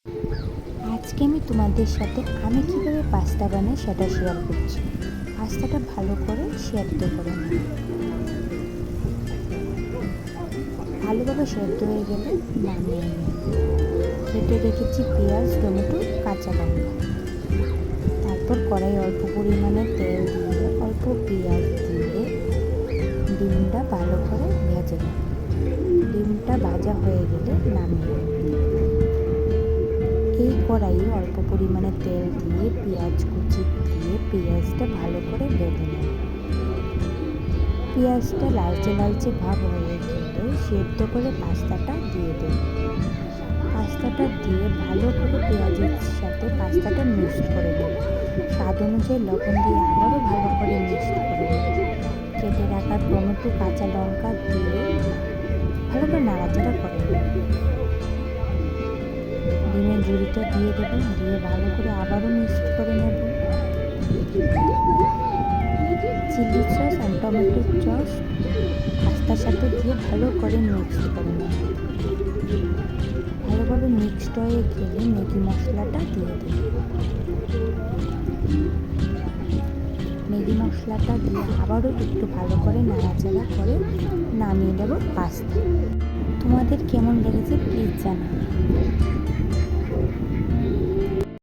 আজকে আমি তোমাদের সাথে আমি কীভাবে পাস্তা বানাই সেটা শেয়ার করছি। পাস্তাটা ভালো করে সেদ্ধ করে নিই। ভালোভাবে সেদ্ধ হয়ে গেলে নামিয়ে নিই। কেটে রেখেছি পেঁয়াজ, টমেটো, কাঁচা লঙ্কা। তারপর কড়াই অল্প পরিমাণে তেল দিয়ে অল্প পেঁয়াজ দিয়ে ডিমটা ভালো করে ভেজে নিই। ডিমটা ভাজা হয়ে গেলে নামিয়ে নিই। এই কড়াইয়ে অল্প পরিমাণে তেল দিয়ে পেঁয়াজ কুচি দিয়ে পেঁয়াজটা ভালো করে ভেজে নেব। পেঁয়াজটা লালচে লালচে ভাব হয়ে গেলে সেদ্ধ করে পাস্তাটা দিয়ে দেব। পাস্তাটা দিয়ে ভালো করে পেঁয়াজের সাথে পাস্তাটা মিক্সড করে দেব। স্বাদ অনুযায়ী লবণ দিয়ে আবারও ভালো করে মিক্সড করে দেব। কেটে রাখা টমেটো, কাঁচা লঙ্কা দিয়ে ভালো করে নাড়াচাড়া করে দেব। ডিমের ঝুড়িটা দিয়ে দেব, দিয়ে ভালো করে আবারও মিক্সড করে নেব। চিলি সস আর টমেটো সস পাস্তার সাথে দিয়ে ভালো করে মিক্সড করে নেব। ভালোভাবে মিক্সড হয়ে গেলে ম্যাগি মশলাটা দিয়ে দেব। ম্যাগি মশলাটা দিয়ে আবারও একটু ভালো করে নাড়াচাড়া করে নামিয়ে দেব পাস্তা। তোমাদের কেমন লেগেছে প্লিজ জানাও।